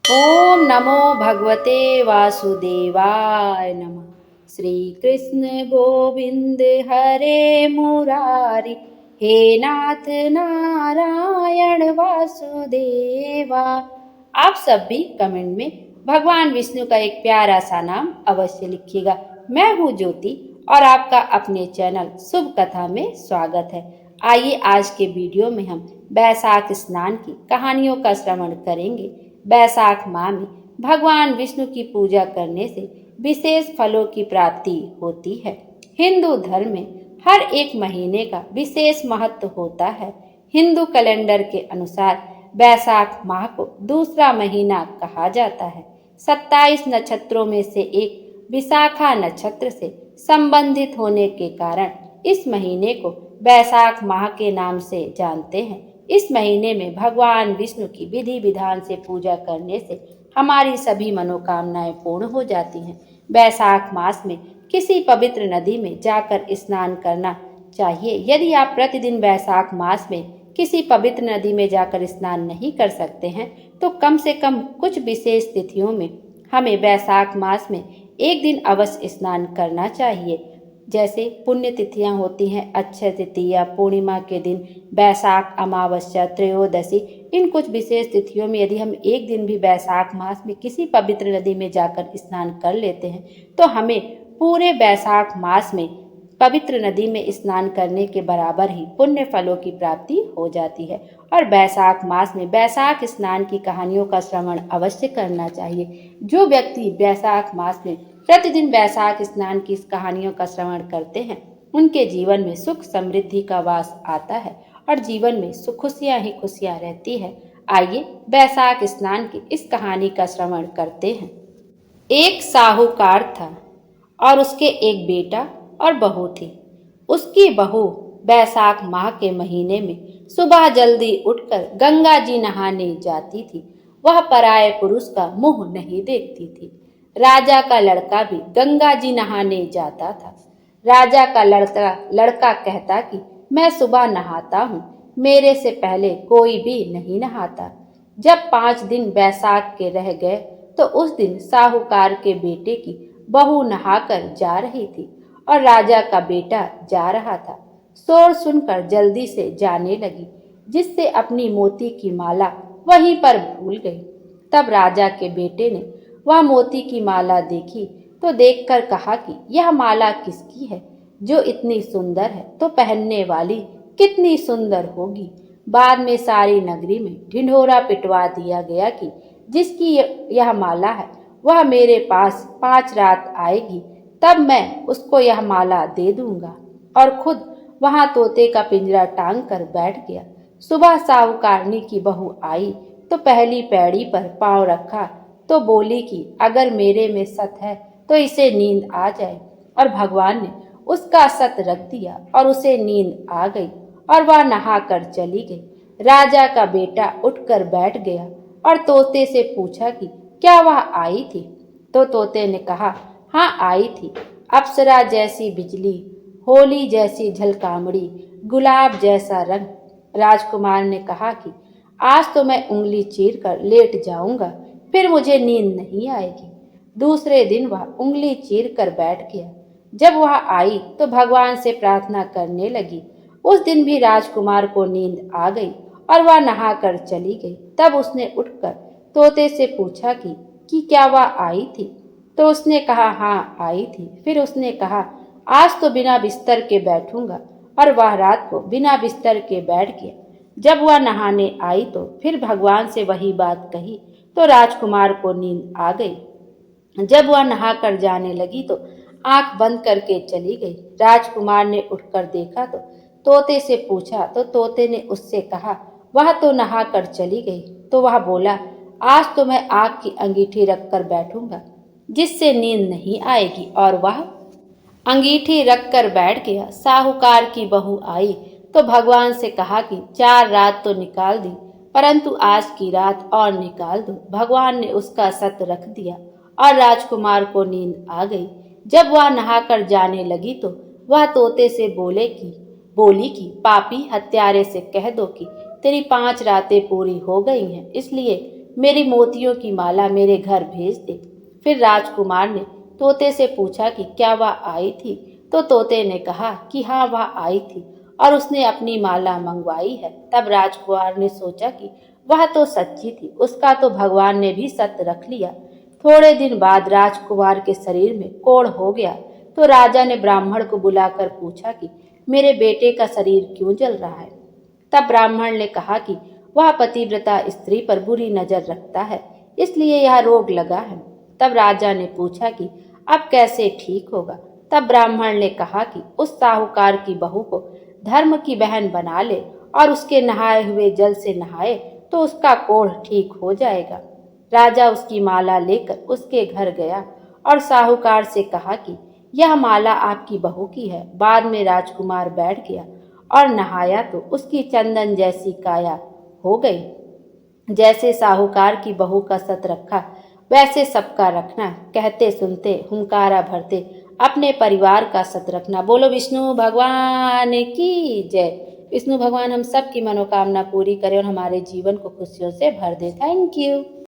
ओम नमो भगवते वासुदेवाय नमः। श्री कृष्ण गोविंद हरे मुरारी, हे नाथ नारायण वासुदेवा। आप सब भी कमेंट में भगवान विष्णु का एक प्यारा सा नाम अवश्य लिखिएगा। मैं हूँ ज्योति और आपका अपने चैनल शुभ कथा में स्वागत है। आइए आज के वीडियो में हम बैसाख स्नान की कहानियों का श्रवण करेंगे। बैसाख माह में भगवान विष्णु की पूजा करने से विशेष फलों की प्राप्ति होती है। हिंदू धर्म में हर एक महीने का विशेष महत्व होता है। हिंदू कैलेंडर के अनुसार बैसाख माह को दूसरा महीना कहा जाता है। 27 नक्षत्रों में से एक विशाखा नक्षत्र से संबंधित होने के कारण इस महीने को बैसाख माह के नाम से जानते हैं। इस महीने में भगवान विष्णु की विधि विधान से पूजा करने से हमारी सभी मनोकामनाएं पूर्ण हो जाती हैं। बैसाख मास में किसी पवित्र नदी में जाकर स्नान करना चाहिए। यदि आप प्रतिदिन बैसाख मास में किसी पवित्र नदी में जाकर स्नान नहीं कर सकते हैं तो कम से कम कुछ विशेष तिथियों में हमें बैसाख मास में एक दिन अवश्य स्नान करना चाहिए। जैसे पुण्य तिथियां होती हैं, अक्षय तृतीया, पूर्णिमा के दिन, बैसाख अमावस्या, त्रयोदशी। इन कुछ विशेष तिथियों में यदि हम एक दिन भी बैसाख मास में किसी पवित्र नदी में जाकर स्नान कर लेते हैं तो हमें पूरे बैसाख मास में पवित्र नदी में स्नान करने के बराबर ही पुण्य फलों की प्राप्ति हो जाती है। और बैसाख मास में बैसाख स्नान की कहानियों का श्रवण अवश्य करना चाहिए। जो व्यक्ति बैसाख मास में प्रतिदिन बैसाख स्नान की कहानियों का श्रवण करते हैं उनके जीवन में सुख समृद्धि का वास आता है और जीवन में खुशियां ही खुशियां रहती है। आइए बैसाख स्नान की इस कहानी का श्रवण करते हैं। एक साहूकार था और उसके एक बेटा और बहू थी। उसकी बहू बैसाख माह के महीने में सुबह जल्दी उठकर गंगा जी नहाने जाती थी। वह पराये पुरुष का मुंह नहीं देखती थी। राजा का लड़का भी गंगा जी नहाने जाता था। राजा का लड़का कहता कि मैं सुबह नहाता हूँ, मेरे से पहले कोई भी नहीं नहाता। जब 5 दिन बैसाख के रह गए तो उस दिन साहूकार के बेटे की बहू नहाकर जा रही थी और राजा का बेटा जा रहा था। शोर सुनकर जल्दी से जाने लगी, जिससे अपनी मोती की माला वहीं पर भूल गई। तब राजा के बेटे ने वह मोती की माला देखी तो देखकर कहा कि यह माला किसकी है जो इतनी सुंदर है, तो पहनने वाली कितनी सुंदर होगी। बाद में सारी नगरी में ढिंढोरा पिटवा दिया गया कि जिसकी यह माला है वह मेरे पास 5 रात आएगी, तब मैं उसको यह माला दे दूंगा। और खुद वहां तोते का पिंजरा टांग कर बैठ गया। सुबह साहूकारनी की बहू आई तो पहली पैड़ी पर पांव रखा तो बोली कि अगर मेरे में सत है तो इसे नींद आ जाए। और भगवान ने उसका सत रख दिया और उसे नींद आ गई और वह नहा कर चली गई। राजा का बेटा उठकर बैठ गया और तोते से पूछा कि क्या वह आई थी? तो तोते ने कहा, हाँ आई थी। अप्सरा जैसी बिजली, होली जैसी झलकामड़ी, गुलाब जैसा रंग। राजकुमार ने कहा कि आज तो मैं उंगली चीर कर लेट जाऊंगा, फिर मुझे नींद नहीं आएगी। दूसरे दिन वह उंगली चीर कर बैठ गया। जब वह आई तो भगवान से प्रार्थना करने लगी। उस दिन भी राजकुमार को नींद आ गई और वह नहाकर चली गई। तब उसने उठकर तोते से पूछा कि क्या वह आई थी? तो उसने कहा, हाँ आई थी। फिर उसने कहा, आज तो बिना बिस्तर के बैठूंगा। और वह रात को बिना बिस्तर के बैठ गया। जब वह नहाने आई तो फिर भगवान से वही बात कही तो राजकुमार को नींद आ गई। जब वह नहाकर जाने लगी तो आंख बंद करके चली गई। राजकुमार ने उठकर देखा तो तोते से पूछा तो तोते ने उससे कहा, वह तो नहाकर चली गई। तो वह बोला, आज तो मैं आंख की अंगीठी रखकर बैठूंगा, जिससे नींद नहीं आएगी। और वह अंगीठी रखकर बैठ गया। साहूकार की बहू आई तो भगवान से कहा कि 4 रात तो निकाल दी, परंतु आज की रात और निकाल दो। भगवान ने उसका सत रख दिया और राजकुमार को नींद आ गई। जब वह नहाकर जाने लगी तो वह तोते से बोली कि पापी हत्यारे से कह दो कि तेरी 5 रातें पूरी हो गई हैं, इसलिए मेरी मोतियों की माला मेरे घर भेज दे। फिर राजकुमार ने तोते से पूछा कि क्या वह आई थी, तो तोते ने कहा कि हाँ वह आई थी और उसने अपनी माला मंगवाई है। तब राजकुमार ने सोचा कि वह तो सच्ची थी, उसका तो भगवान ने भी सत्य रख लिया। थोड़े दिन बाद राजकुमार के शरीर में कोढ़ हो गया, तो राजा ने ब्राह्मण को बुलाकर पूछा कि मेरे बेटे का शरीर क्यों जल रहा है। तब ब्राह्मण ने कहा कि वह पतिव्रता स्त्री पर बुरी नजर रखता है, इसलिए यह रोग लगा है। तब राजा ने पूछा कि अब कैसे ठीक होगा। तब ब्राह्मण ने कहा कि उस साहूकार की बहू को धर्म की बहन बना ले और उसके नहाए हुए जल से नहाए तो उसका कोढ़ ठीक हो जाएगा। राजा उसकी माला लेकर उसके घर गया और साहूकार से कहा कि यह माला आपकी बहू की है। बाद में राजकुमार बैठ गया और नहाया तो उसकी चंदन जैसी काया हो गई। जैसे साहूकार की बहू का सत रखा, वैसे सबका रखना। कहते सुनते हुंकारा भरते अपने परिवार का सत रखना। बोलो विष्णु भगवान की जय। विष्णु भगवान हम सब की मनोकामना पूरी करें और हमारे जीवन को खुशियों से भर दे। Thank you.